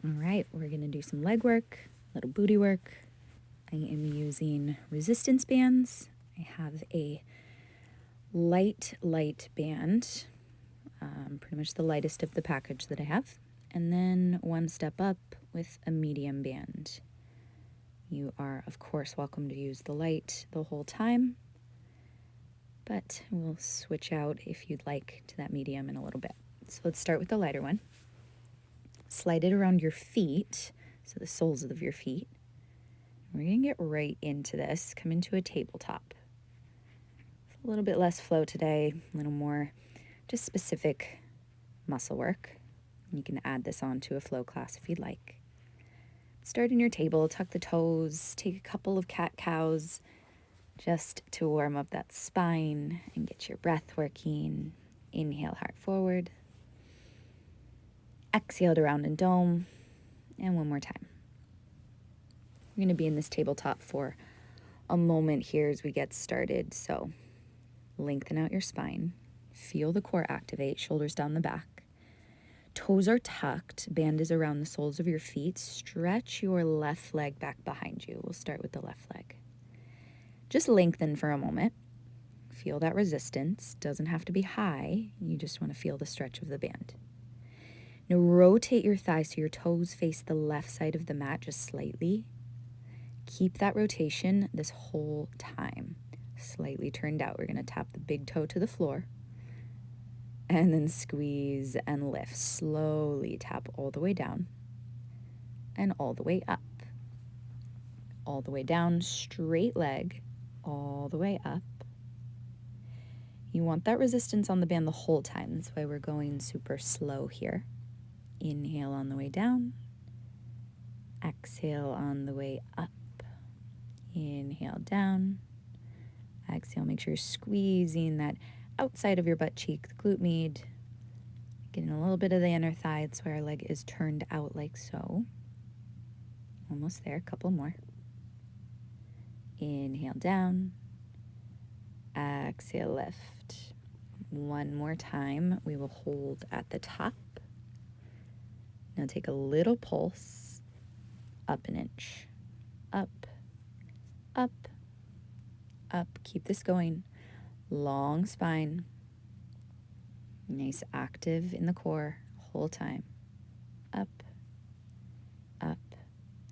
All right, we're gonna do some leg work, a little booty work. I am using resistance bands. I have a light band, pretty much the lightest of the package that I have. And then one step up with a medium band. You are, of course, welcome to use the light the whole time, but we'll switch out if you'd like to that medium in a little bit. So let's start with the lighter one. Slide it around your feet, so the soles of your feet. We're going to get right into this, come into a tabletop. A little bit less flow today, a little more just specific muscle work. You can add this onto a flow class if you'd like. Start in your table, tuck the toes, take a couple of cat-cows just to warm up that spine and get your breath working. Inhale, heart forward. Exhale to round and dome. And one more time. We're going to be in this tabletop for a moment here as we get started. So lengthen out your spine. Feel the core activate, shoulders down the back. Toes are tucked, band is around the soles of your feet. Stretch your left leg back behind you. We'll start with the left leg. Just lengthen for a moment. Feel that resistance. Doesn't have to be high. You just want to feel the stretch of the band. Now rotate your thighs so your toes face the left side of the mat just slightly. Keep that rotation this whole time. Slightly turned out. We're going to tap the big toe to the floor. And then squeeze and lift. Slowly tap all the way down and all the way up. All the way down, straight leg, all the way up. You want that resistance on the band the whole time. That's why we're going super slow here. Inhale on the way down. Exhale on the way up. Inhale down. Exhale, make sure you're squeezing that outside of your butt cheek, the glute med. Getting a little bit of the inner thigh. That's where our leg is turned out like so. Almost there, a couple more. Inhale down. Exhale, lift. One more time. We will hold at the top. Now take a little pulse. Up an inch. Up, up, up. Keep this going. Long spine. Nice active in the core whole time. Up, up.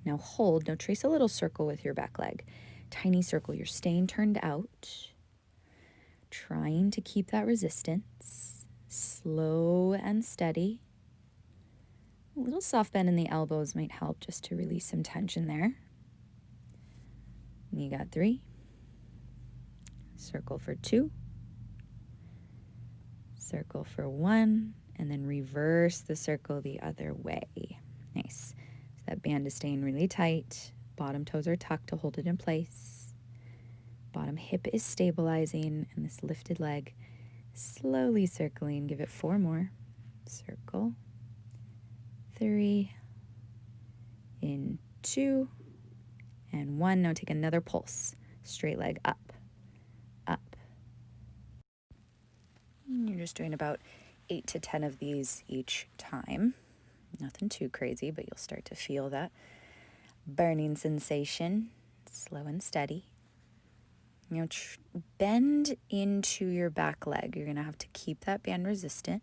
Now hold. Now trace a little circle with your back leg. Tiny circle. You're staying turned out. Trying to keep that resistance. Slow and steady. A little soft bend in the elbows might help just to release some tension there. You got 3. Circle for 2. Circle for 1. And then reverse the circle the other way. Nice. So that band is staying really tight. Bottom toes are tucked to hold it in place. Bottom hip is stabilizing. And this lifted leg slowly circling. Give it 4 more. Circle. 3. In 2. And 1. Now take another pulse. Straight leg up. Up. You're just doing about 8 to 10 of these each time. Nothing too crazy, but you'll start to feel that burning sensation. Slow and steady. You know, bend into your back leg. You're going to have to keep that band resistant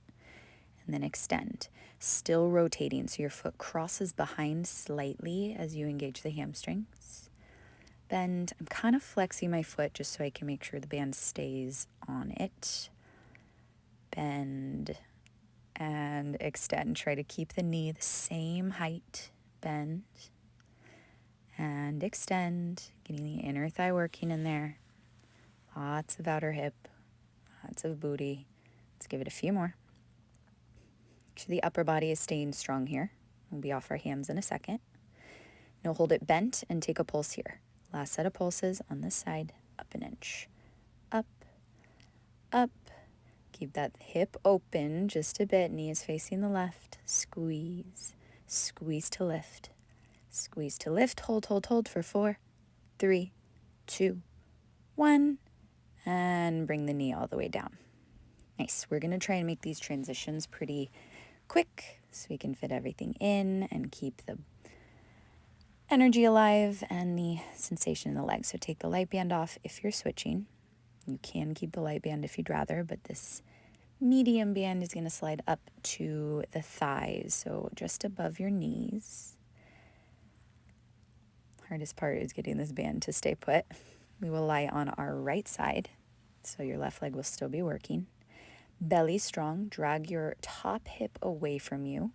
and then extend. Still rotating, so your foot crosses behind slightly as you engage the hamstrings. Bend. I'm kind of flexing my foot just so I can make sure the band stays on it. Bend and extend. Try to keep the knee the same height. Bend and extend. Getting the inner thigh working in there. Lots of outer hip. Lots of booty. Let's give it a few more. Make sure the upper body is staying strong here. We'll be off our hands in a second. Now hold it bent and take a pulse here. Last set of pulses on this side. Up an inch. Up. Up. Keep that hip open just a bit. Knee is facing the left. Squeeze. Squeeze to lift. Squeeze to lift. Hold, hold, hold for 4, 3, 2, 1. And bring the knee all the way down. Nice. We're going to try and make these transitions pretty quick so we can fit everything in and keep the energy alive and the sensation in the legs. So take the light band off if you're switching. You can keep the light band if you'd rather, but this medium band is going to slide up to the thighs, so just above your knees. Hardest part is getting this band to stay put. We will lie on our right side, so your left leg will still be working. Belly strong, drag your top hip away from you.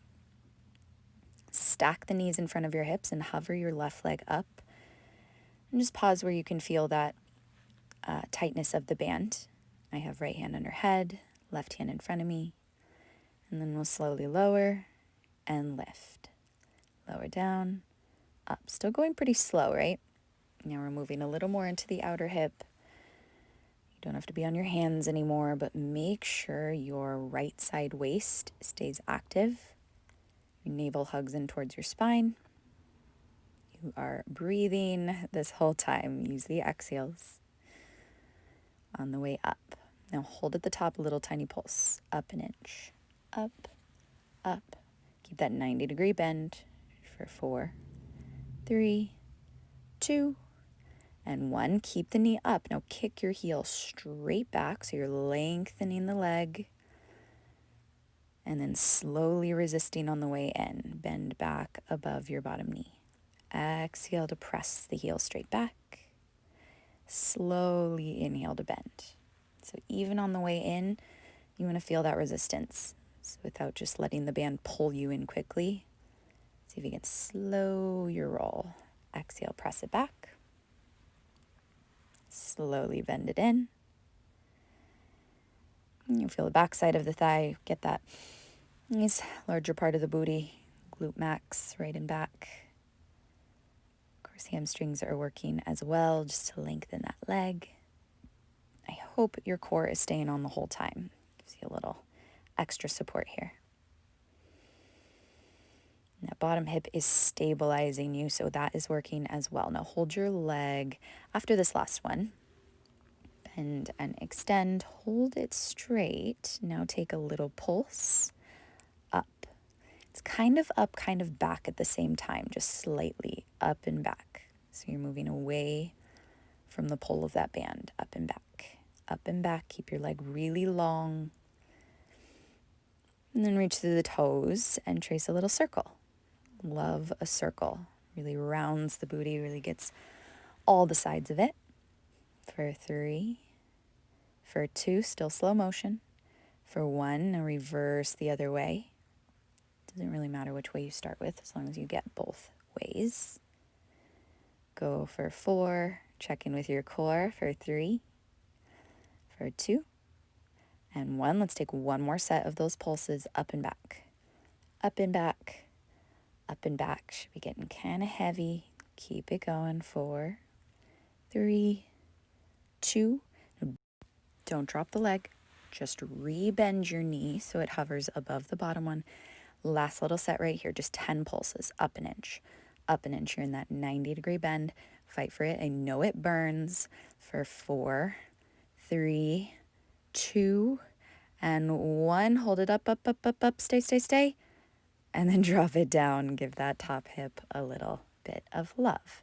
Stack the knees in front of your hips and hover your left leg up. And just pause where you can feel that tightness of the band. I have right hand under head, left hand in front of me. And then we'll slowly lower and lift. Lower down, up. Still going pretty slow, right? Now we're moving a little more into the outer hip. You don't have to be on your hands anymore, but make sure your right side waist stays active. Your navel hugs in towards your spine. You are breathing this whole time. Use the exhales on the way up. Now hold at the top a little tiny pulse. Up an inch. Up, up. Keep that 90-degree bend for 4, 3, 2, and 1. Keep the knee up. Now kick your heel straight back so you're lengthening the leg. And then slowly resisting on the way in. Bend back above your bottom knee. Exhale to press the heel straight back. Slowly inhale to bend. So even on the way in, you want to feel that resistance. So without just letting the band pull you in quickly. See if you can slow your roll. Exhale, press it back. Slowly bend it in. And you feel the back side of the thigh. Get that nice larger part of the booty. Glute max right and back. Of course, hamstrings are working as well just to lengthen that leg. I hope your core is staying on the whole time. Gives you a little extra support here. And that bottom hip is stabilizing you, so that is working as well. Now hold your leg after this last one. Bend and extend. Hold it straight. Now take a little pulse up. It's kind of up, kind of back at the same time, just slightly up and back. So you're moving away from the pull of that band, up and back. Up and back. Keep your leg really long. And then reach through the toes and trace a little circle. Love a circle. Really rounds the booty, really gets all the sides of it. For 3, for 2, still slow motion. For 1, now reverse the other way. Doesn't really matter which way you start with, as long as you get both ways. Go for 4, check in with your core for 3, for 2, and 1. Let's take one more set of those pulses up and back. Up and back, up and back. Should be getting kind of heavy. Keep it going. 4, 3, 2. Don't drop the leg. Just re-bend your knee so it hovers above the bottom one. Last little set right here, just 10 pulses, up an inch. Up an inch. You're in that 90-degree bend. Fight for it. I know it burns. For 4, 3, 2, and 1. Hold it up, up, up, up, up. Stay, stay, stay. And then drop it down. Give that top hip a little bit of love.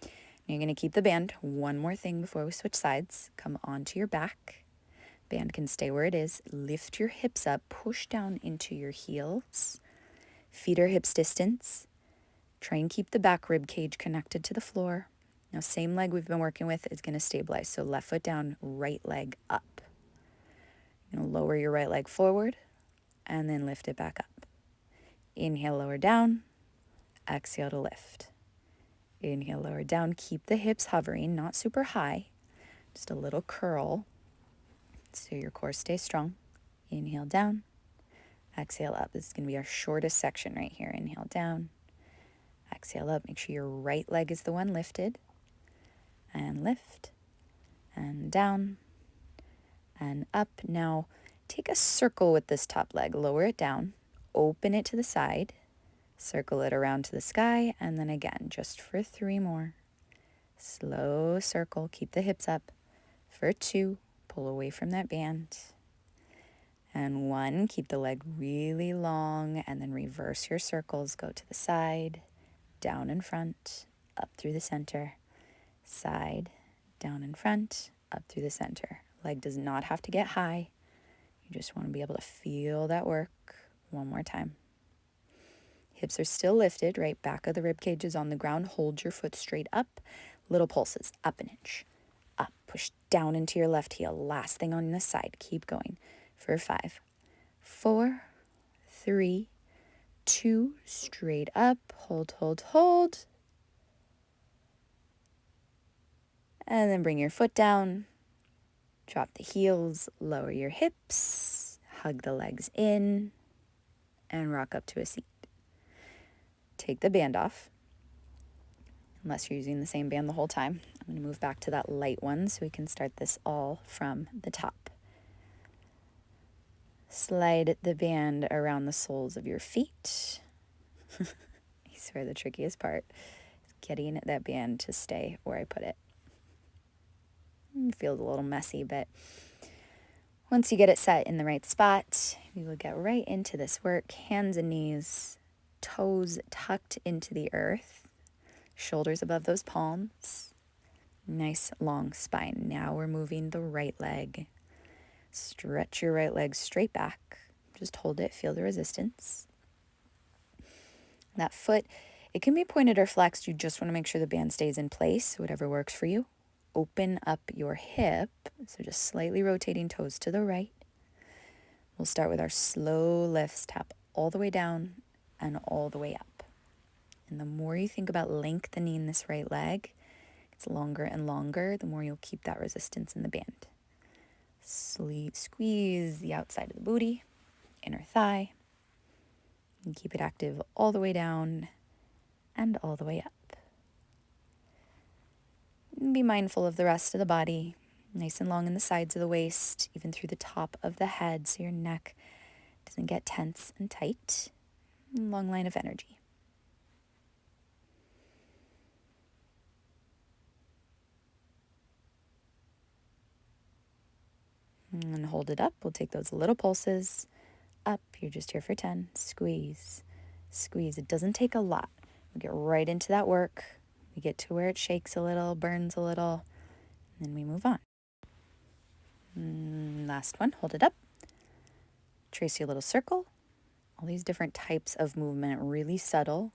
Now you're going to keep the band. One more thing before we switch sides. Come onto your back. Band can stay where it is. Lift your hips up. Push down into your heels. Feet are hips distance. Try and keep the back rib cage connected to the floor. Now same leg we've been working with is going to stabilize. So left foot down, right leg up. You're going to lower your right leg forward and then lift it back up. Inhale, lower down. Exhale to lift. Inhale, lower down. Keep the hips hovering, not super high. Just a little curl so your core stays strong. Inhale down. Exhale up. This is going to be our shortest section right here. Inhale down. Exhale up. Make sure your right leg is the one lifted. And lift. And down. And up. Now take a circle with this top leg. Lower it down. Open it to the side. Circle it around to the sky, and then again, just for 3 more. Slow circle, keep the hips up. For 2, pull away from that band. And 1, keep the leg really long, and then reverse your circles. Go to the side, down in front, up through the center, side, down in front, up through the center. Leg does not have to get high. You just want to be able to feel that work. 1 more time. Hips are still lifted, right? Back of the rib cage is on the ground. Hold your foot straight up. Little pulses, up an inch. Up, push down into your left heel. Last thing on this side. Keep going for 5, 4, 3, 2, straight up. Hold, hold, hold. And then bring your foot down. Drop the heels, lower your hips, hug the legs in, and rock up to a seat. Take the band off, unless you're using the same band the whole time. I'm going to move back to that light one so we can start this all from the top. Slide the band around the soles of your feet. I swear the trickiest part is getting that band to stay where I put it. It feels a little messy, but once you get it set in the right spot, we will get right into this work. Hands and knees, toes tucked into the earth, shoulders above those palms. Nice long spine. Now we're moving the right leg. Stretch your right leg straight back. Just hold it, feel the resistance. That foot, it can be pointed or flexed. You just want to make sure the band stays in place, whatever works for you. Open up your hip, so just slightly rotating toes to the right. We'll start with our slow lifts. Tap all the way down and all the way up. And the more you think about lengthening this right leg, it's longer and longer, the more you'll keep that resistance in the band. Squeeze the outside of the booty, inner thigh, and keep it active all the way down and all the way up. And be mindful of the rest of the body, nice and long in the sides of the waist, even through the top of the head, so your neck doesn't get tense and tight. Long line of energy. And hold it up. We'll take those little pulses up. You're just here for 10. Squeeze, squeeze. It doesn't take a lot. We get right into that work. We get to where it shakes a little, burns a little, and then we move on. Last one. Hold it up. Trace your little circle. All these different types of movement, really subtle,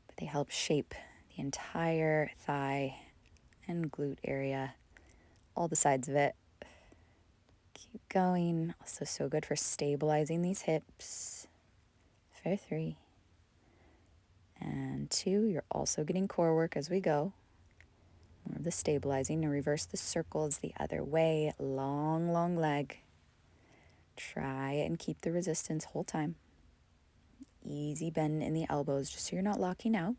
but they help shape the entire thigh and glute area, all the sides of it. Keep going. Also so good for stabilizing these hips. For 3 and 2. You're also getting core work as we go. More of the stabilizing. Now reverse the circles the other way. Long, long leg. Try and keep the resistance whole time. Easy bend in the elbows just so you're not locking out.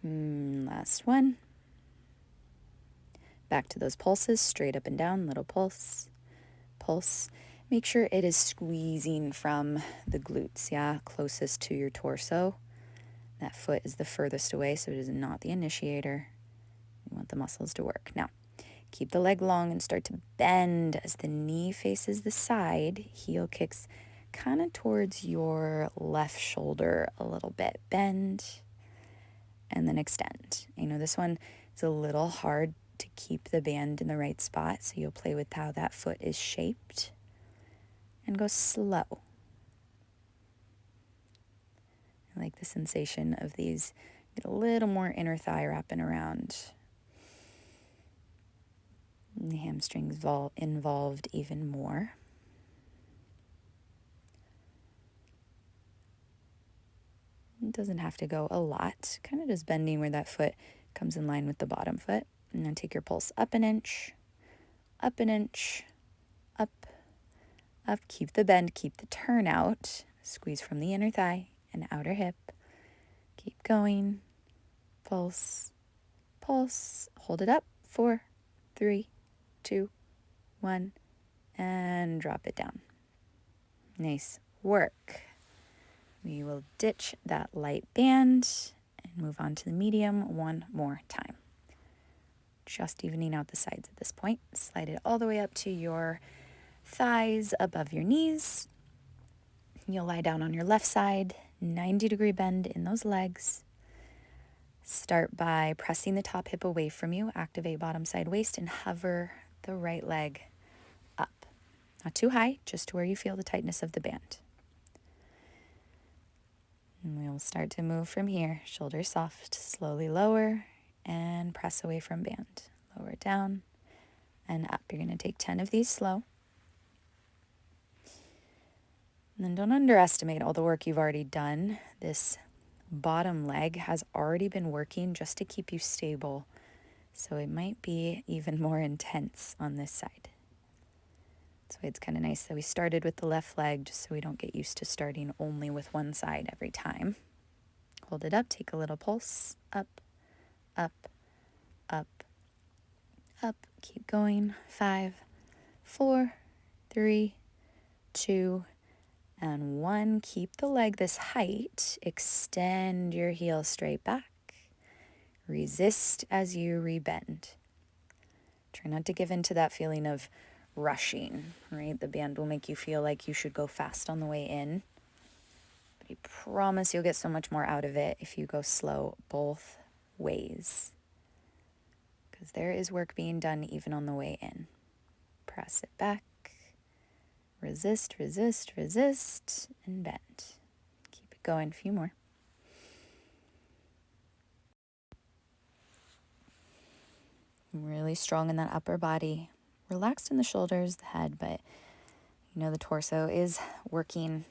Last one. Back to those pulses, straight up and down, little pulse, pulse. Make sure it is squeezing from the glutes, yeah, closest to your torso. That foot is the furthest away, so it is not the initiator. We want the muscles to work. Now, keep the leg long and start to bend as the knee faces the side. Heel kicks kind of towards your left shoulder a little bit. Bend and then extend. You know, this one is a little hard to keep the band in the right spot, so you'll play with how that foot is shaped and go slow. I like the sensation of these. Get a little more inner thigh wrapping around. And the hamstrings involved even more. It doesn't have to go a lot. Kind of just bending where that foot comes in line with the bottom foot. And then take your pulse up an inch, up, up. Keep the bend, keep the turn out. Squeeze from the inner thigh and outer hip. Keep going. Pulse, pulse. Hold it up. 4, 3, 2, 1. And drop it down. Nice work. We will ditch that light band and move on to the medium one more time. just evening out the sides at this point. Slide it all the way up to your thighs above your knees. You'll lie down on your left side, 90-degree bend in those legs. Start by pressing the top hip away from you, activate bottom side waist, and hover the right leg up. Not too high, just to where you feel the tightness of the band. And we'll start to move from here. Shoulders soft, slowly lower, and press away from band. Lower down and up. You're going to take 10 of these slow. And then don't underestimate all the work you've already done. This bottom leg has already been working just to keep you stable, so it might be even more intense on this side. So it's kind of nice that we started with the left leg just so we don't get used to starting only with one side every time. Hold it up, take a little pulse, up, up, up, up. Keep going. 5, 4, 3, 2, and 1. Keep the leg this height. Extend your heel straight back. Resist as you rebend. Try not to give in to that feeling of rushing, right? The band will make you feel like you should go fast on the way in. But I promise you'll get so much more out of it if you go slow both ways. Because there is work being done even on the way in. Press it back. Resist, resist, resist, and bend. Keep it going, a few more. Really strong in that upper body. Relaxed in the shoulders, the head, but you know the torso is working.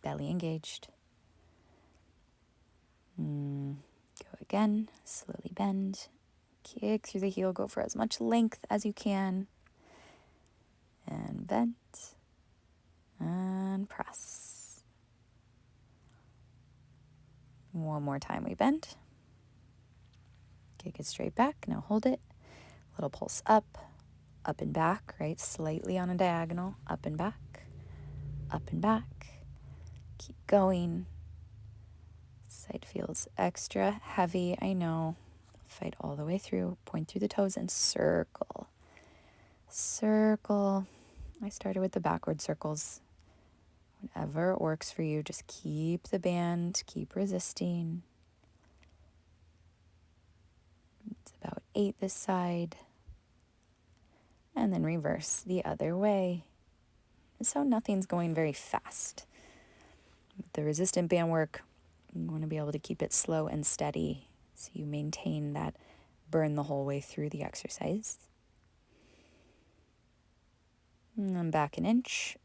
Belly engaged. Go again. Slowly bend. Kick through the heel. Go for as much length as you can. And bend. And press. One more time we bend. Kick it straight back. Now hold it. Little pulse up and back, right? Slightly on a diagonal. Up and back. Keep going. Side feels extra heavy, I know. Fight all the way through. Point through the toes and circle. Circle. I started with the backward circles. Whatever works for you, just keep the band, keep resisting. It's about 8 this side. And then reverse the other way. So nothing's going very fast. With the resistant band work, you want to be able to keep it slow and steady so you maintain that burn the whole way through the exercise. And then back an inch,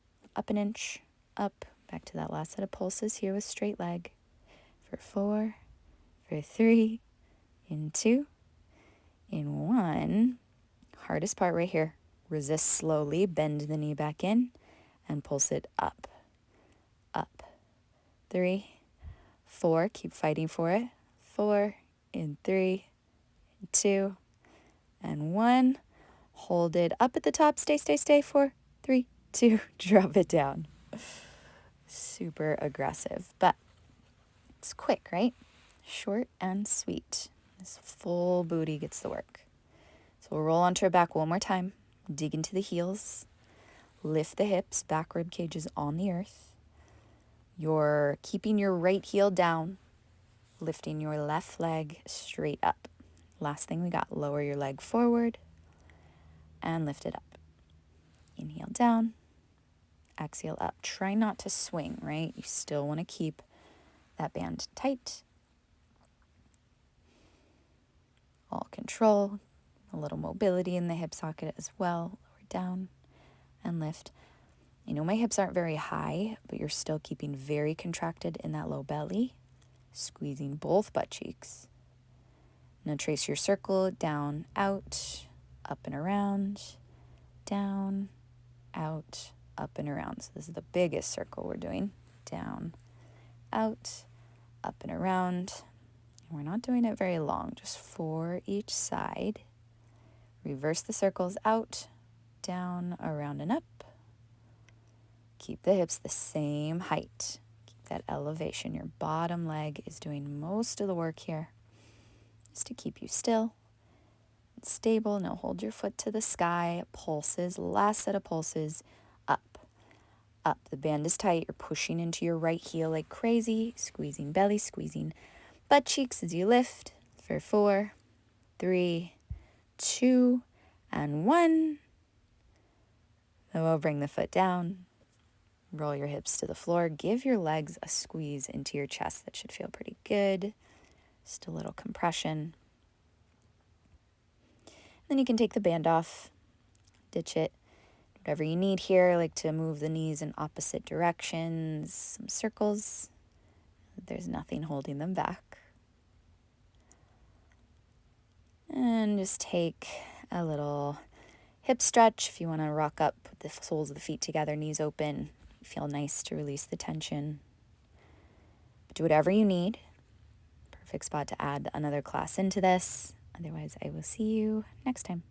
up, back to that last set of pulses here with straight leg. For 4, for 3, in 2, in 1. Hardest part right here. Resist slowly, bend the knee back in, and pulse it up. 3, 4, keep fighting for it. 4, in 3, in 2, and 1. Hold it up at the top, stay. 4, 3, 2, drop it down. Super aggressive, but it's quick, right? Short and sweet. This full booty gets the work. So we'll roll onto our back one more time. Dig into the heels. Lift the hips, back rib cage is on the earth. You're keeping your right heel down, lifting your left leg straight up. Last thing we got, lower your leg forward and lift it up. Inhale down, exhale up. Try not to swing, right? You still want to keep that band tight. All control, a little mobility in the hip socket as well. Lower down and lift. I know my hips aren't very high, but you're still keeping very contracted in that low belly, squeezing both butt cheeks. Now trace your circle down, out, up and around, down, out, up and around. So this is the biggest circle we're doing. Down, out, up and around. And we're not doing it very long, just 4 each side. Reverse the circles out, down, around and up. Keep the hips the same height. Keep that elevation. Your bottom leg is doing most of the work here. Just to keep you still. stable. Now hold your foot to the sky. Pulses, last set of pulses, up, up. The band is tight. You're pushing into your right heel like crazy, squeezing belly, squeezing butt cheeks as you lift for 4, 3, 2, and 1. Then we'll bring the foot down. Roll your hips to the floor. Give your legs a squeeze into your chest. That should feel pretty good. Just a little compression. Then you can take the band off, ditch it. Whatever you need here, like to move the knees in opposite directions, some circles. There's nothing holding them back. And just take a little hip stretch. If you want to rock up, put the soles of the feet together, knees open. Feel nice to release the tension. But do whatever you need. Perfect spot to add another class into this. Otherwise, I will see you next time.